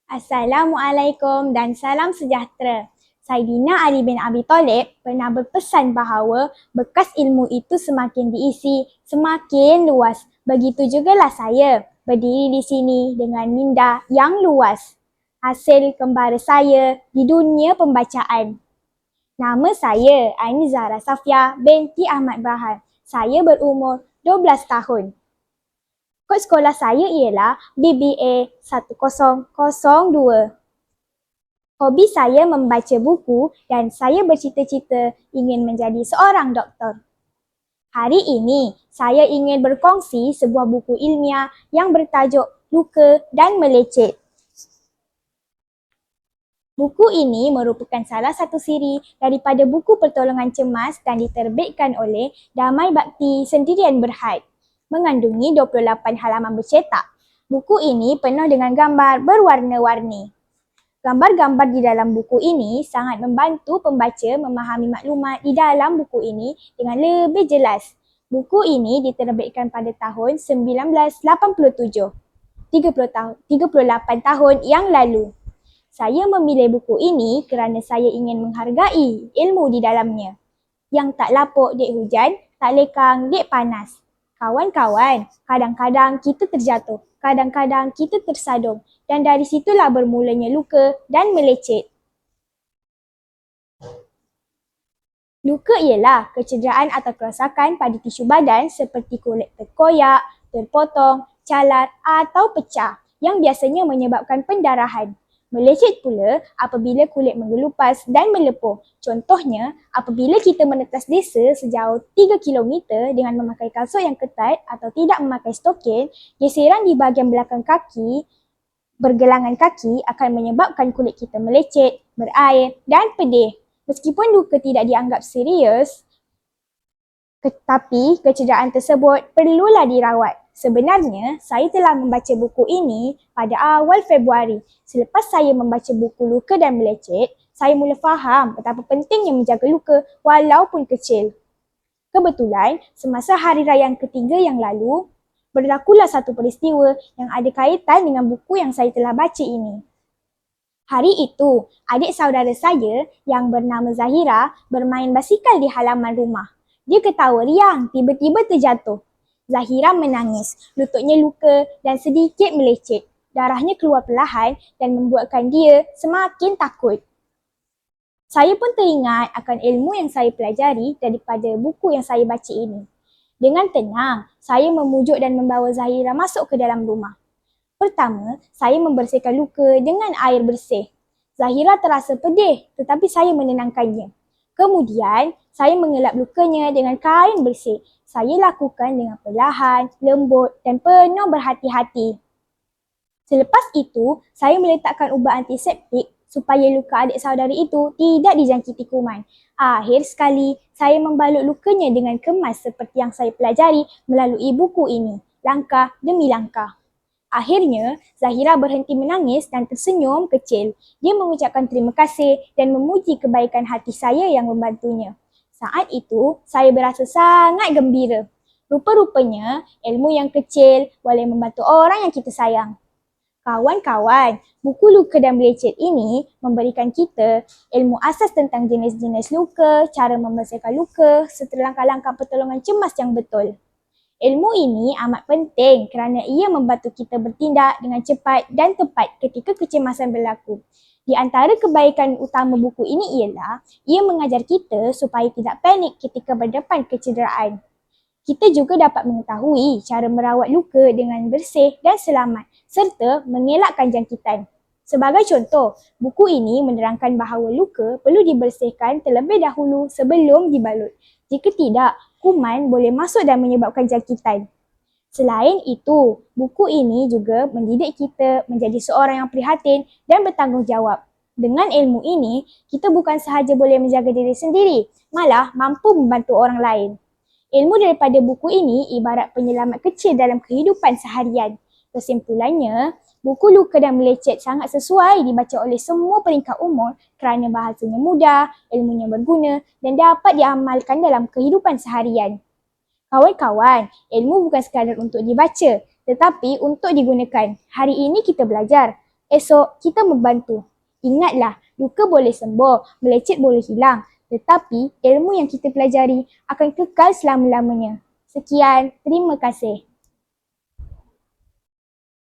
Assalamualaikum dan salam sejahtera. Saidina Ali bin Abi Thalib pernah berpesan bahawa bekas ilmu itu semakin diisi, semakin luas. Begitu jugalah saya berdiri di sini dengan minda yang luas. Hasil kembara saya di dunia pembacaan. Nama saya Aini Zahra Safia binti Ahmad Bahar. Saya berumur 12 tahun. Kod sekolah saya ialah BBA 1002. Hobi saya membaca buku dan saya bercita-cita ingin menjadi seorang doktor. Hari ini, saya ingin berkongsi sebuah buku ilmiah yang bertajuk Luka dan Melecet. Buku ini merupakan salah satu siri daripada buku pertolongan cemas dan diterbitkan oleh Damai Bakti Sendirian Berhad. Mengandungi 28 halaman bercetak. Buku ini penuh dengan gambar berwarna-warni. Gambar-gambar di dalam buku ini sangat membantu pembaca memahami maklumat di dalam buku ini dengan lebih jelas. Buku ini diterbitkan pada tahun 1987, 38 tahun yang lalu. Saya memilih buku ini kerana saya ingin menghargai ilmu di dalamnya. Yang tak lapuk dek hujan, tak lekang dek panas. Kawan-kawan, kadang-kadang kita terjatuh, kadang-kadang kita tersadung dan dari situlah bermulanya luka dan melecet. Luka ialah kecederaan atau kerosakan pada tisu badan seperti kulit terkoyak, terpotong, calar atau pecah yang biasanya menyebabkan pendarahan. Melecet pula apabila kulit menggelupas dan melepuh. Contohnya, apabila kita menetas desa sejauh 3 km dengan memakai kalsut yang ketat atau tidak memakai stokin, geseran di bahagian belakang kaki, bergelangan kaki akan menyebabkan kulit kita melecet, berair dan pedih. Meskipun luka tidak dianggap serius, tetapi kecederaan tersebut perlulah dirawat. Sebenarnya, saya telah membaca buku ini pada awal Februari. Selepas saya membaca buku Luka dan Melecet, saya mula faham betapa pentingnya menjaga luka walaupun kecil. Kebetulan, semasa hari raya yang ketiga yang lalu, berlakulah satu peristiwa yang ada kaitan dengan buku yang saya telah baca ini. Hari itu, adik saudara saya yang bernama Zahira bermain basikal di halaman rumah. Dia ketawa riang, tiba-tiba terjatuh. Zahira menangis, lututnya luka dan sedikit melecet. Darahnya keluar perlahan dan membuatkan dia semakin takut. Saya pun teringat akan ilmu yang saya pelajari daripada buku yang saya baca ini. Dengan tenang, saya memujuk dan membawa Zahira masuk ke dalam rumah. Pertama, saya membersihkan luka dengan air bersih. Zahira terasa pedih tetapi saya menenangkannya. Kemudian, saya mengelap lukanya dengan kain bersih. Saya lakukan dengan perlahan, lembut dan penuh berhati-hati. Selepas itu, saya meletakkan ubat antiseptik supaya luka adik saudari itu tidak dijangkiti kuman. Akhir sekali, saya membalut lukanya dengan kemas seperti yang saya pelajari melalui buku ini, langkah demi langkah. Akhirnya, Zahira berhenti menangis dan tersenyum kecil. Dia mengucapkan terima kasih dan memuji kebaikan hati saya yang membantunya. Saat itu, saya berasa sangat gembira. Rupa-rupanya, ilmu yang kecil boleh membantu orang yang kita sayang. Kawan-kawan, buku Luka dan Melecet ini memberikan kita ilmu asas tentang jenis-jenis luka, cara membersihkan luka serta langkah-langkah pertolongan cemas yang betul. Ilmu ini amat penting kerana ia membantu kita bertindak dengan cepat dan tepat ketika kecemasan berlaku. Di antara kebaikan utama buku ini ialah ia mengajar kita supaya tidak panik ketika berdepan kecederaan. Kita juga dapat mengetahui cara merawat luka dengan bersih dan selamat serta mengelakkan jangkitan. Sebagai contoh, buku ini menerangkan bahawa luka perlu dibersihkan terlebih dahulu sebelum dibalut. Jika tidak, kuman boleh masuk dan menyebabkan jangkitan. Selain itu, buku ini juga mendidik kita menjadi seorang yang prihatin dan bertanggungjawab. Dengan ilmu ini, kita bukan sahaja boleh menjaga diri sendiri, malah mampu membantu orang lain. Ilmu daripada buku ini ibarat penyelamat kecil dalam kehidupan seharian. Kesimpulannya, buku Luka dan Melecet sangat sesuai dibaca oleh semua peringkat umur kerana bahasanya mudah, ilmunya berguna dan dapat diamalkan dalam kehidupan seharian. Kawan-kawan, ilmu bukan sekadar untuk dibaca, tetapi untuk digunakan. Hari ini kita belajar. esok kita membantu. Ingatlah, luka boleh sembuh, melecet boleh hilang. Tetapi ilmu yang kita pelajari akan kekal selama-lamanya. Sekian, terima kasih.